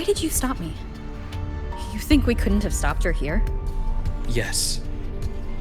did you stop me? You think we couldn't have stopped her here? Yes.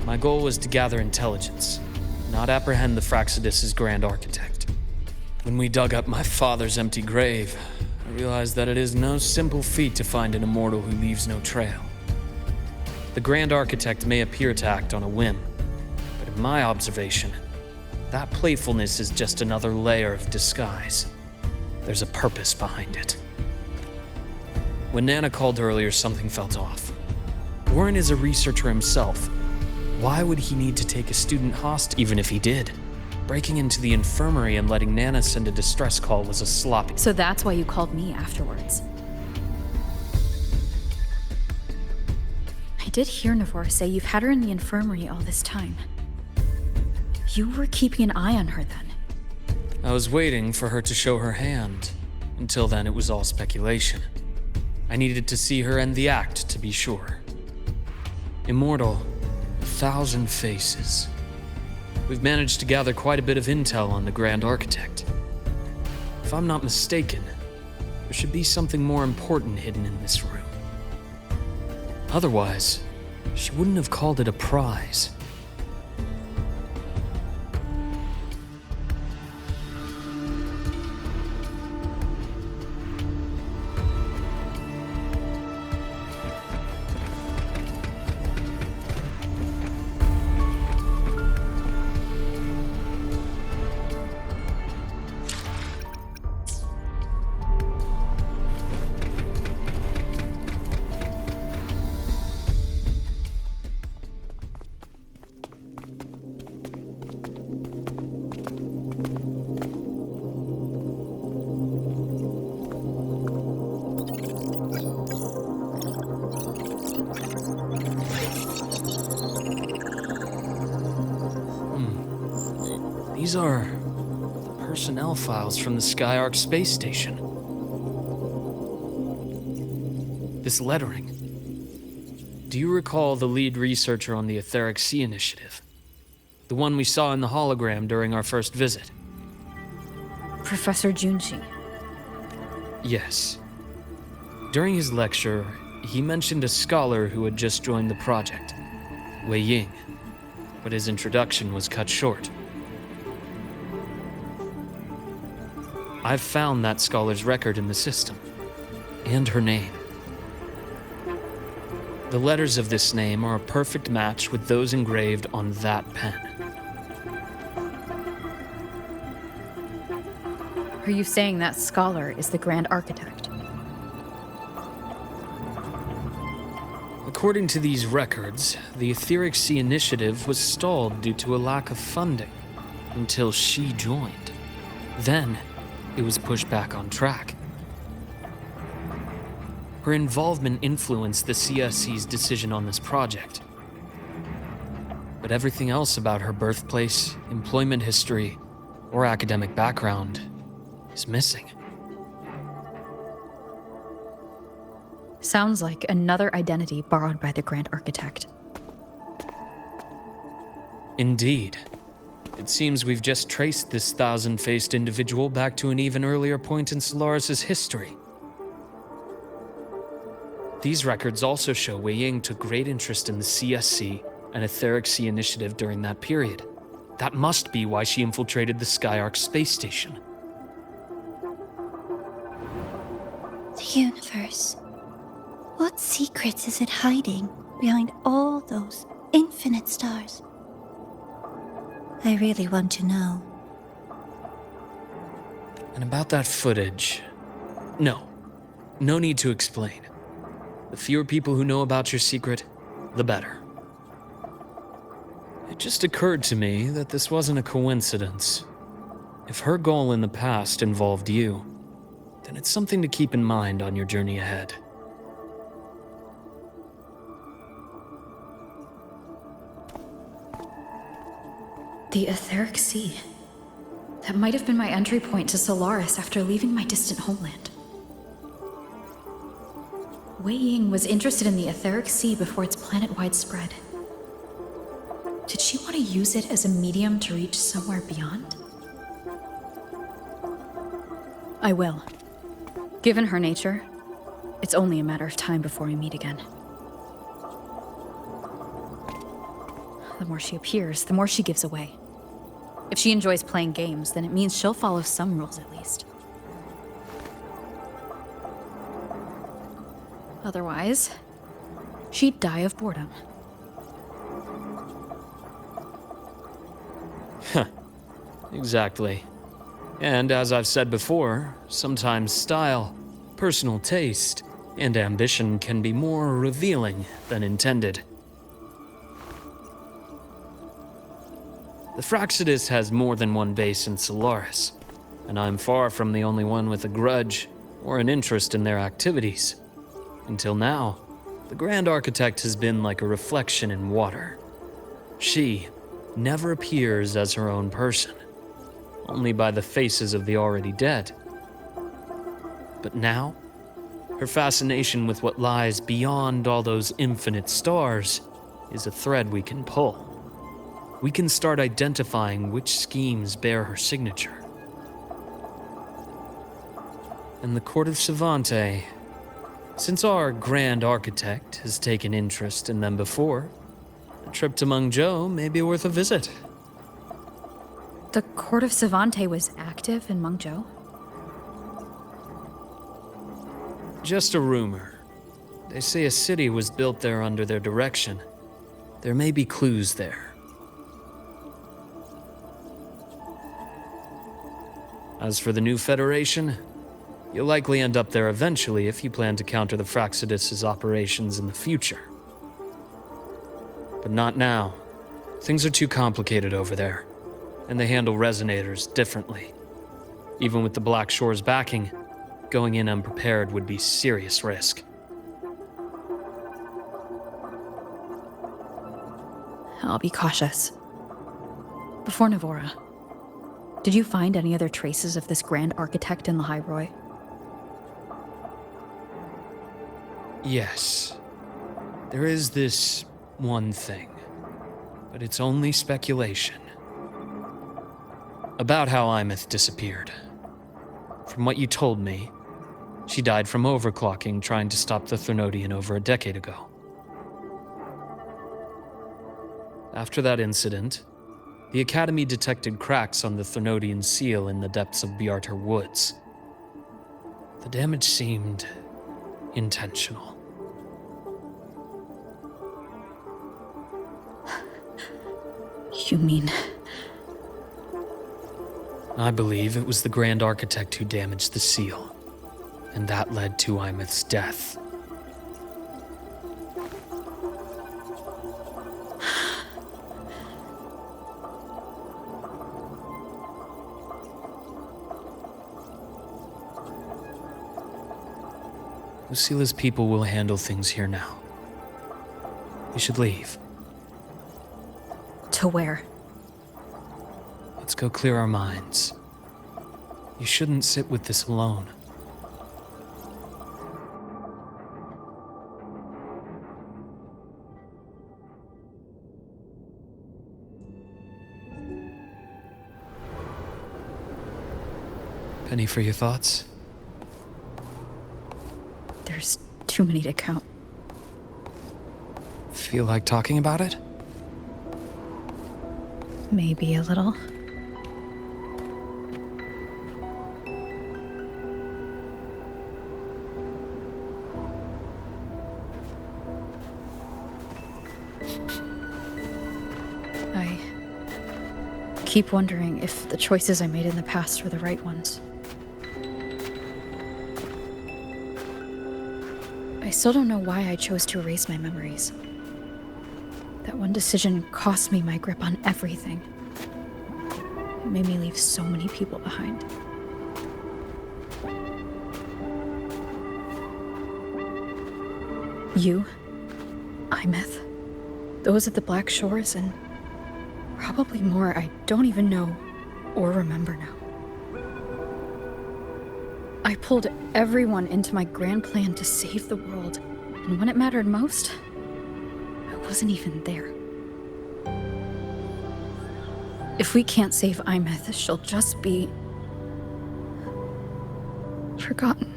My goal was to gather intelligence, not apprehend the Fraxidus' grand architect. When we dug up my father's empty grave, I realized that it is no simple feat to find an immortal who leaves no trail. The grand architect may appear to act on a whim, but in my observation, that playfulness is just another layer of disguise. There's a purpose behind it. When Nana called earlier, something felt off. Warren is a researcher himself. Why would he need to take a student hostage, even if he did? Breaking into the infirmary and letting Nana send a distress call was a sloppy... So that's why you called me afterwards. I did hear Navor say you've had her in the infirmary all this time. You were keeping an eye on her then. I was waiting for her to show her hand. Until then, it was all speculation. I needed to see her end the act to be sure. Immortal, 1,000 faces. We've managed to gather quite a bit of intel on the Grand Architect. If I'm not mistaken, there should be something more important hidden in this room. Otherwise, she wouldn't have called it a prize. These are personnel files from the Skyark space station. This lettering. Do you recall the lead researcher on the Etheric Sea Initiative? The one we saw in the hologram during our first visit? Professor Junshi. Yes. During his lecture, he mentioned a scholar who had just joined the project, Wei Ying, but his introduction was cut short. I've found that scholar's record in the system, and her name. The letters of this name are a perfect match with those engraved on that pen. Are you saying that scholar is the Grand Architect? According to these records, the Etheric Sea Initiative was stalled due to a lack of funding until she joined. Then, it was pushed back on track. Her involvement influenced the CSC's decision on this project. But everything else about her birthplace, employment history, or academic background is missing. Sounds like another identity borrowed by the Grand Architect. Indeed. It seems we've just traced this 1,000-faced individual back to an even earlier point in Solaris' history. These records also show Wei Ying took great interest in the CSC and Etheric Sea Initiative during that period. That must be why she infiltrated the Skyark space station. The universe. What secrets is it hiding behind all those infinite stars? I really want to know. And about that footage... No need to explain. The fewer people who know about your secret, the better. It just occurred to me that this wasn't a coincidence. If her goal in the past involved you, then it's something to keep in mind on your journey ahead. The Etheric Sea. That might have been my entry point to Solaris after leaving my distant homeland. Wei Ying was interested in the Etheric Sea before its planet-wide spread. Did she want to use it as a medium to reach somewhere beyond? I will. Given her nature, It's only a matter of time before we meet again. The more she appears, the more she gives away. If she enjoys playing games, then it means she'll follow some rules at least. Otherwise, she'd die of boredom. Exactly. And as I've said before, sometimes style, personal taste, and ambition can be more revealing than intended. The Fraxidus has more than one base in Solaris, and I'm far from the only one with a grudge or an interest in their activities. Until now, the Grand Architect has been like a reflection in water. She never appears as her own person, only by the faces of the already dead. But now, her fascination with what lies beyond all those infinite stars is a thread we can pull. We can start identifying which schemes bear her signature. And the Court of Savante, since our Grand Architect has taken interest in them before, a trip to Mengzhou may be worth a visit. The Court of Savante was active in Mengzhou? Just a rumor. They say a city was built there under their direction. There may be clues there. As for the new Federation, you'll likely end up there eventually if you plan to counter the Fraxidus' operations in the future. But not now. Things are too complicated over there, and they handle resonators differently. Even with the Black Shore's backing, going in unprepared would be serious risk. I'll be cautious. Before Navora, did you find any other traces of this Grand Architect in the High Roy? Yes. There is this one thing, but it's only speculation. About how Imeth disappeared. From what you told me, she died from overclocking trying to stop the Threnodian over a decade ago. After that incident, the Academy detected cracks on the Threnodian seal in the depths of Biarter Woods. The damage seemed intentional. You mean... I believe it was the Grand Architect who damaged the seal, and that led to Imeth's death. Lucila's people will handle things here now. We should leave. To where? Let's go clear our minds. You shouldn't sit with this alone. Penny for your thoughts? There's too many to count. Feel like talking about it? Maybe a little. I keep wondering if the choices I made in the past were the right ones. I still don't know why I chose to erase my memories. That one decision cost me my grip on everything. It made me leave so many people behind. You, Imeth, those at the Black Shores, and probably more I don't even know or remember now. I pulled everyone into my grand plan to save the world, and when it mattered most, I wasn't even there. If we can't save Imeth, she'll just be... forgotten.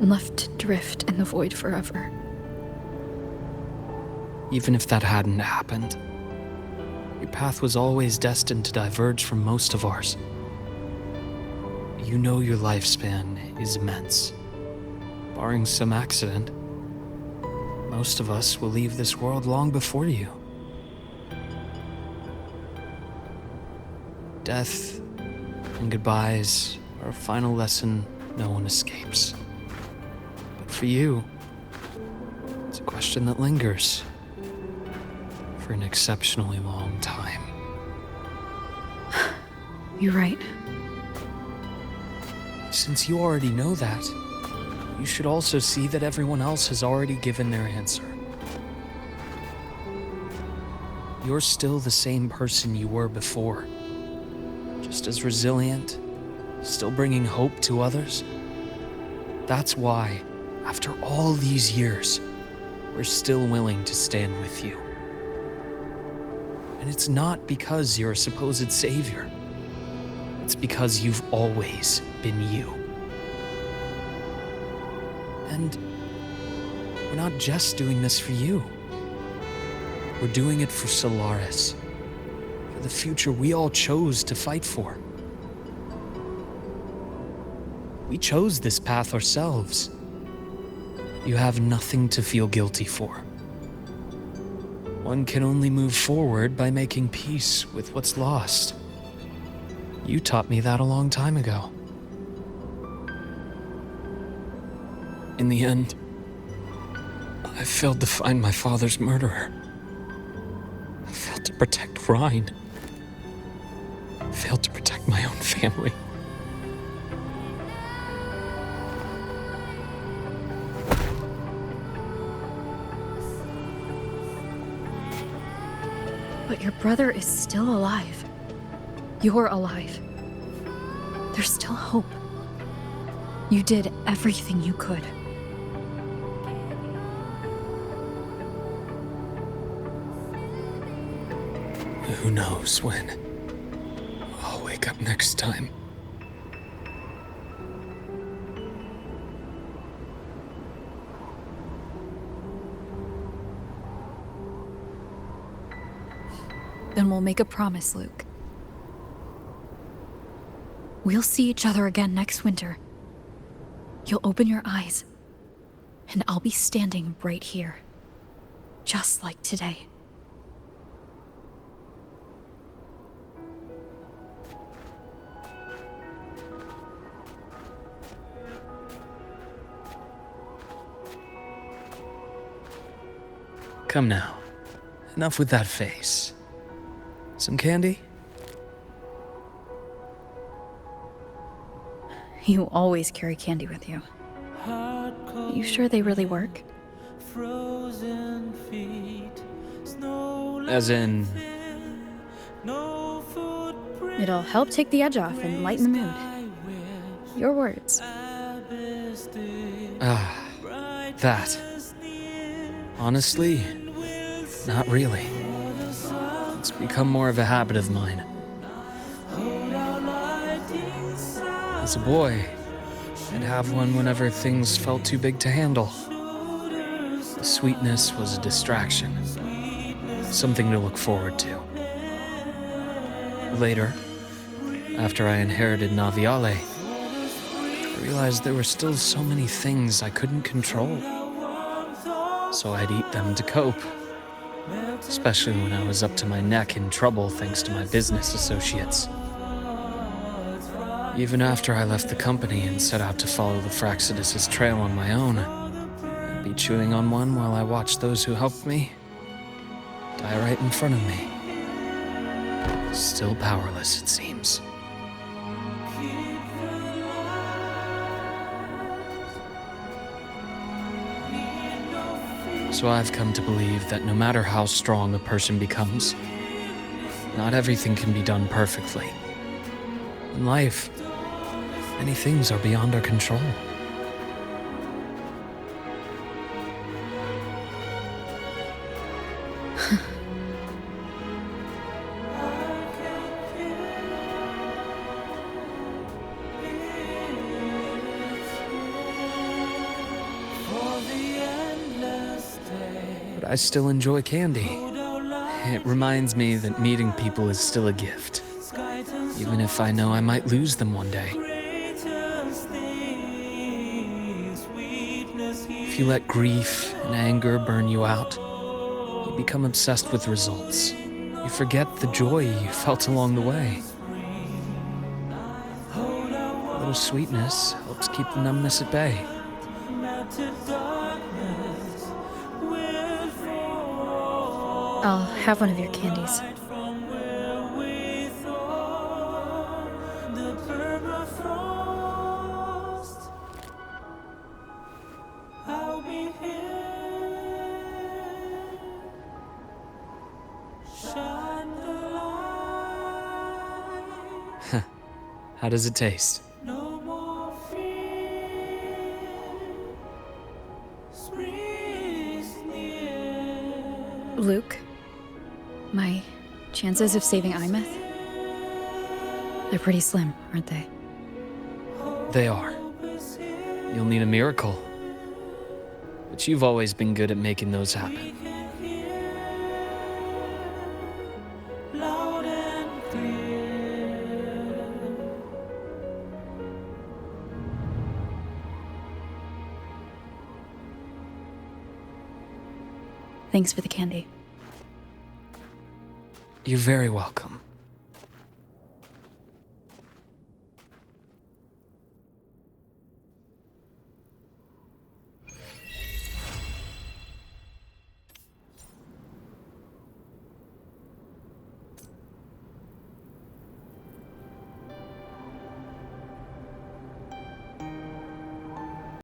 left to drift in the void forever. Even if that hadn't happened, your path was always destined to diverge from most of ours. You know your lifespan is immense. Barring some accident, most of us will leave this world long before you. Death and goodbyes are a final lesson no one escapes. But for you, it's a question that lingers for an exceptionally long time. You're right. Since you already know that, you should also see that everyone else has already given their answer. You're still the same person you were before. Just as resilient, still bringing hope to others. That's why, after all these years, we're still willing to stand with you. And it's not because you're a supposed savior. It's because you've always been you. And we're not just doing this for you. We're doing it for Solaris. For the future we all chose to fight for. We chose this path ourselves. You have nothing to feel guilty for. One can only move forward by making peace with what's lost. You taught me that a long time ago. In the end, I failed to find my father's murderer. I failed to protect Rhine. I failed to protect my own family. But your brother is still alive. You're alive. There's still hope. You did everything you could. Who knows when I'll wake up next time. Then we'll make a promise, Luke. We'll see each other again next winter. You'll open your eyes, and I'll be standing right here. Just like today. Come now. Enough with that face. Some candy? You always carry candy with you. You sure they really work? As in... It'll help take the edge off and lighten the mood. Your words. That. Honestly, not really. It's become more of a habit of mine. As a boy, I'd have one whenever things felt too big to handle. The sweetness was a distraction, something to look forward to. Later, after I inherited Naviale, I realized there were still so many things I couldn't control. So I'd eat them to cope, especially when I was up to my neck in trouble thanks to my business associates. Even after I left the company and set out to follow the Fraxidus' trail on my own, I'd be chewing on one while I watched those who helped me die right in front of me. Still powerless, it seems. So I've come to believe that no matter how strong a person becomes, not everything can be done perfectly. In life, many things are beyond our control. I still enjoy candy. It reminds me that meeting people is still a gift, even if I know I might lose them one day. If you let grief and anger burn you out, you become obsessed with results. You forget the joy you felt along the way. A little sweetness helps keep the numbness at bay. I'll have one of your candies. How does it taste? Luke, my chances of saving Imeth? They're pretty slim, aren't they? They are. You'll need a miracle. But you've always been good at making those happen. Thanks for the candy. You're very welcome.